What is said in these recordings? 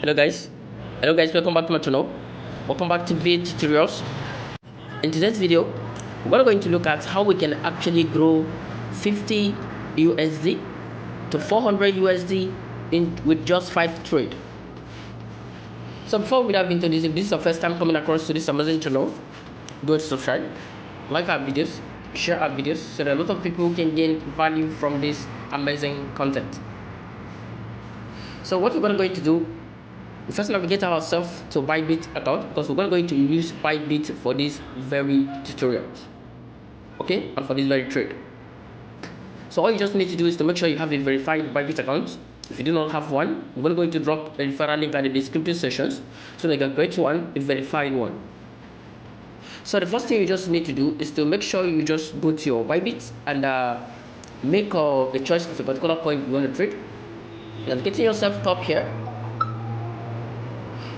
Hello guys, welcome back to my channel. Welcome back to V tutorials. In today's video, we're going to look at how we can actually grow 50 USD to 400 USD with just 5 trade. So before we dive into this, if this is your first time coming across to this amazing channel, go to subscribe, like our videos, share our videos so that a lot of people can gain value from this amazing content. So what we're going to do, first navigate ourselves to Bybit account, because we're going to use Bybit for this very tutorial, okay, and for this very trade. So all you just need to do is to make sure you have a verified Bybit account. If you do not have one, we're going to drop a referral link at the description sections so that you can create one, a verified one. So the first thing you just need to do is to make sure you just go to your Bybit and make a choice of a particular coin you want to trade. You're getting yourself top here.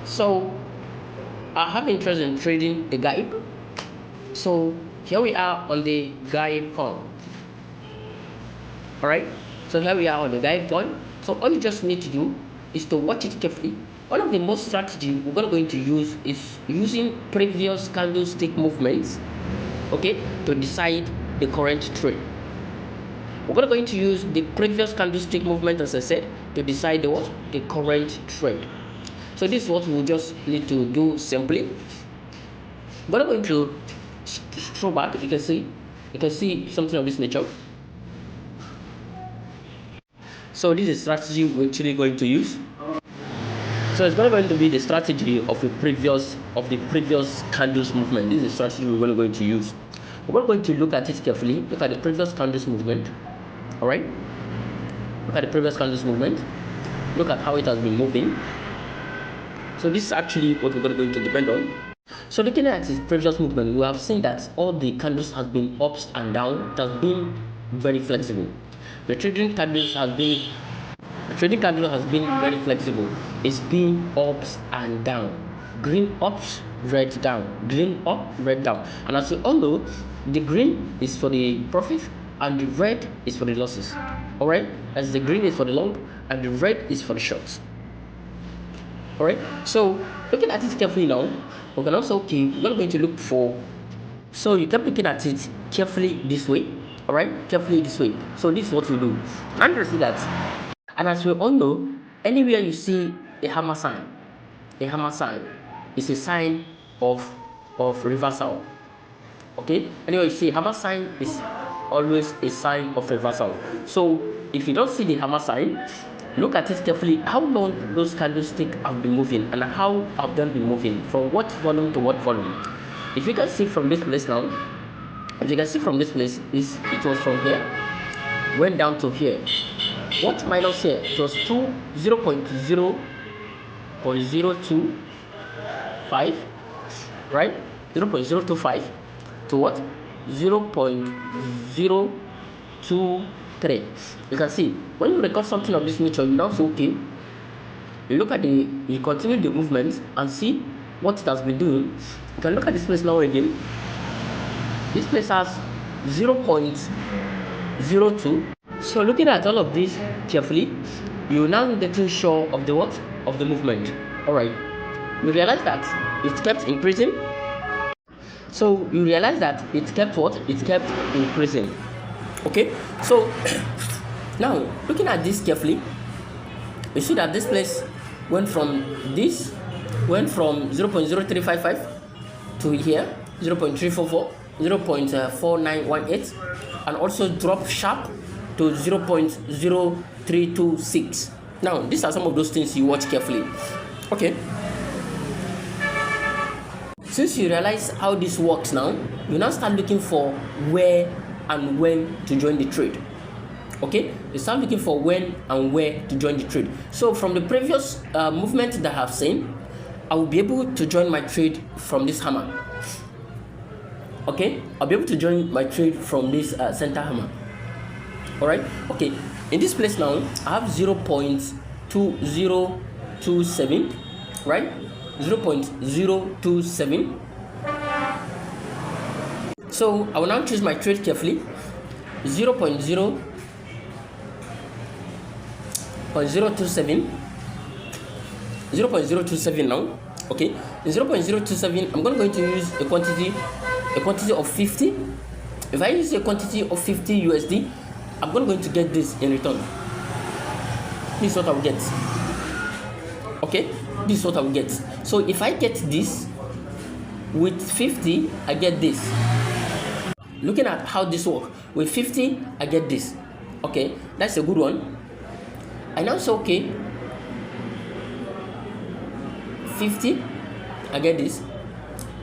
So I have interest in trading the GAIB. So here we are on the GAIB coin. Alright, so here we are on the GAIB coin. So all you just need to do is to watch it carefully. One of the most strategy we're going to use is using previous candlestick movements, okay, to decide the current trade. We're going to use the previous candlestick movement, as I said, to decide the current trade. So this is what we'll just need to do simply. We're going to scroll back. You can see something of this nature. So this is strategy we're actually going to use. So it's going to be the strategy of the previous candles movement. This is the strategy we're going to use. We're going to look at it carefully. Look at the previous candles movement. All right. Look at the previous candles movement. Look at how it has been moving. So this is actually what we're going to depend on. So looking at the previous movement, we have seen that all the candles have been ups and down. It has been very flexible. The trading candle has been very flexible. It's been ups and down. Green ups, red down. Green up, red down. And as we all know, the green is for the profit and the red is for the losses. Alright? As the green is for the long and the red is for the shorts. Alright, so looking at it carefully now, we can also we're going to look for, so you keep looking at it carefully this way. Alright, carefully this way. So this is what we do. And you see that, and as we all know, anywhere you see a hammer sign is a sign of reversal. Okay, anyway, you see hammer sign is always a sign of reversal. So if you don't see the hammer sign, look at it carefully. How long those candlesticks have been moving and how have they been moving, from what volume to what volume. If you can see from this place now, it was from here, went down to here. What minus here? It was 0.025, right? 0.025 to what? 0.023. You can see when you record something of this nature, you now say okay. You look at you continue the movement and see what it has been doing. You can look at this place now again. This place has 0.02. So looking at all of this carefully, you now getting sure of the what? Of the movement. Alright. You realize that it kept increasing. So you realize that it kept what? It kept increasing. Okay, so now looking at this carefully, you see that this place went from 0.0355 to here 0.344, 0.4918, and also dropped sharp to 0.0326. Now these are some of those things you watch carefully. Okay, since you realize how this works now, you now start looking for where and when to join the trade. Okay, you start looking for when and where to join the trade. So from the previous movement that I have seen, I will be able to join my trade from this hammer. Okay, I'll be able to join my trade from this center hammer. Alright, okay, in this place now I have 0.2027, right? 0.027. So I will now choose my trade carefully. 0.027 0.027 now. Okay, in 0.027 I'm going to use a quantity of 50. If I use a quantity of 50 USD, I'm going to get this in return. This is what I will get. Okay, this is what I will get. So if I get this with 50, I get this. Looking at how this works, with 50 I get this. Okay, that's a good one. I now say okay, 50 I get this.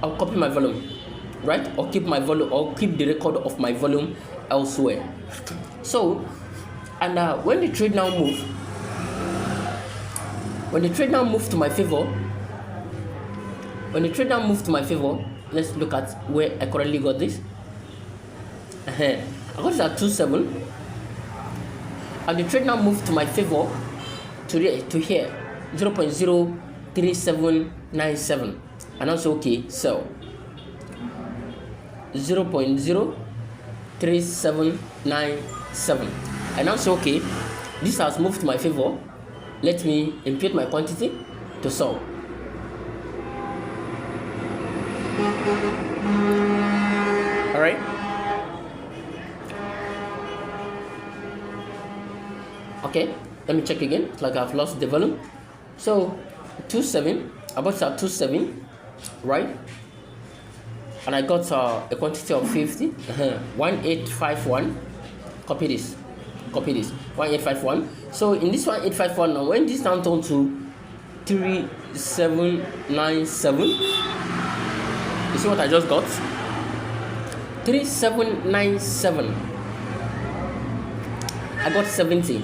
I'll copy my volume, right? Or keep my volume, or keep the record of my volume elsewhere. So, and when the trade now move to my favor, let's look at where I currently got this. I got it at 27, and the trade now moved to my favor to here, 0.03797, and also okay, so 0.03797, and also okay, this has moved to my favor. Let me impute my quantity to sell. All right. Okay, let me check again. It's like I've lost the volume. So 27, I bought it at 27, right? And I got a quantity of 50. 1851. Copy this. 1851. So in this 1851 now, when this down to 3797, you see what I just got? 3797. I got 70.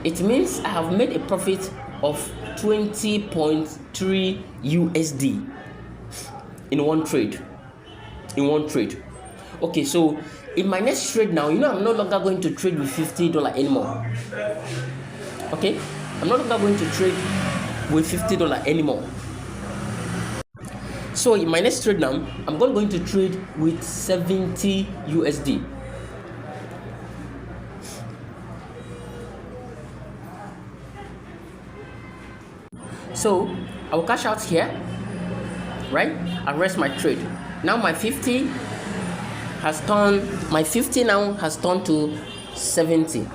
It means I have made a profit of 20.3 USD in one trade. Okay, so in my next trade now, I'm no longer going to trade with $50 anymore. Okay, I'm no longer going to trade with $50 anymore. So in my next trade now, I'm going to trade with 70 USD. So I will cash out here, right, and rest my trade. Now my 50 now has turned to 70. You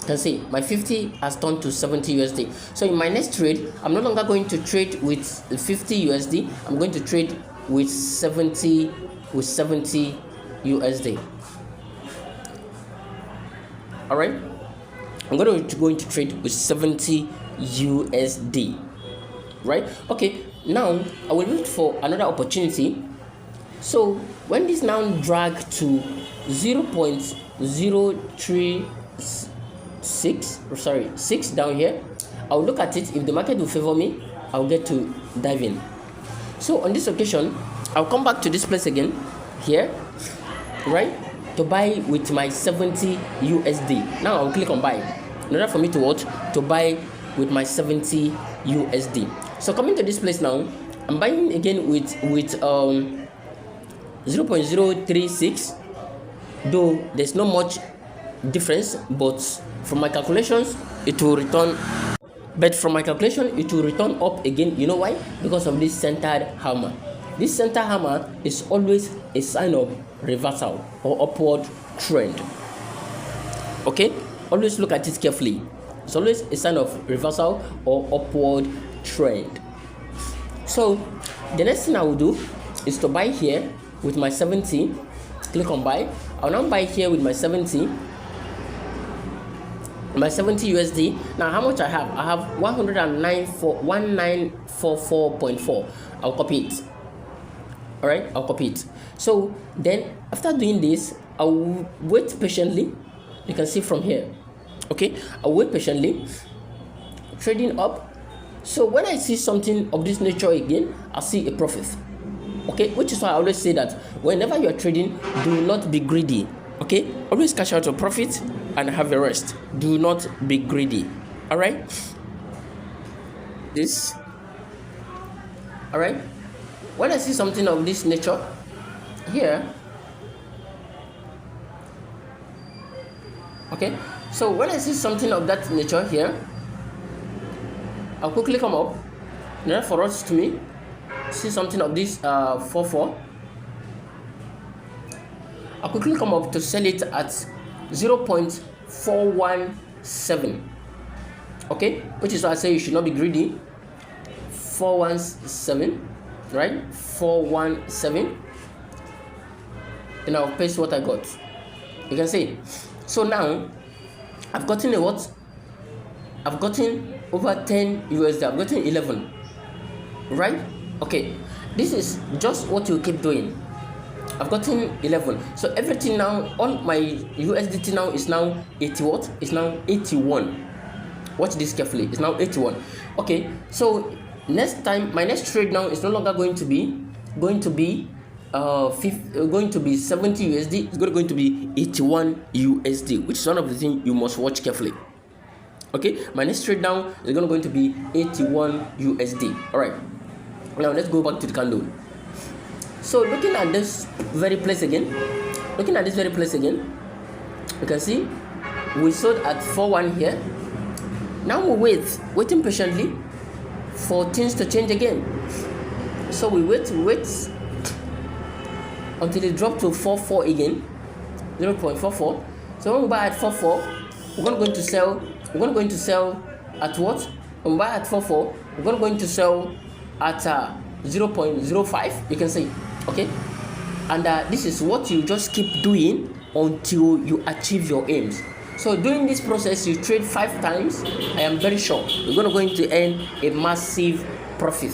can see my 50 has turned to 70 USD. So in my next trade, I'm no longer going to trade with 50 USD. I'm going to trade with 70 USD. All right, I'm going to trade with 70 USD. Right? Okay, now I will look for another opportunity. So when this now drag to 0.036 down here, I'll look at it. If the market will favor me, I'll get to dive in. So on this occasion, I'll come back to this place again here, right, to buy with my 70 USD. Now I'll click on buy in order for me to buy with my 70 USD. So coming to this place now, I'm buying again with 0.036, though there's not much difference, but from my calculations it will return up again. You know why? Because of this centered hammer. This center hammer is always a sign of reversal or upward trend. Okay, always look at it carefully. It's always a sign of reversal or upward trend. So the next thing I will do is to buy here with my 70. Click on buy. I'll now buy here with my 70 USD. Now how much I have? I have 1944.4. I'll copy it. All right, I'll copy it. So then after doing this, I'll wait patiently. You can see from here. Okay, I'll wait patiently, trading up. So when I see something of this nature again, I'll see a profit. Okay, which is why I always say that whenever you are trading, do not be greedy. Okay, always cash out your profit and have a rest. Do not be greedy. All right, this. All right, when I see something of this nature here, okay, so when I see something of that nature here, I'll quickly come up Now for us to me, see something of this 4 I quickly come up to sell it at 0.417. Okay, which is why I say you should not be greedy. 417, right? 417. And I'll paste what I got. You can see. So now I've gotten a what? I've gotten over 10 USD. I've gotten 11, right? Okay, this is just what you keep doing. I've gotten 11. So everything now, all my USDT now is now 80 what? It's now 81. Watch this carefully. It's now 81. Okay, so next time, my next trade now is no longer going to be 70 USD. It's going to be 81 USD, which is one of the things you must watch carefully. Okay, my next trade now is going to be 81 USD. All right, now let's go back to the candle. So looking at this very place again, you can see we sold at 4.1 here. Now we waiting patiently for things to change again. So we wait until it dropped to 4.4 again, 0.44. So when we buy at 4.4, we're going to sell. We're going to sell at what? When we buy at 4.4, we're going to sell at 0.05. You can see. Okay, and this is what you just keep doing until you achieve your aims. So during this process, you trade 5 times. I am very sure you're going to earn a massive profit.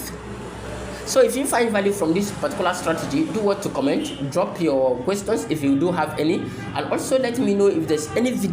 So if you find value from this particular strategy, do what to comment, drop your questions if you do have any, and also let me know if there's any video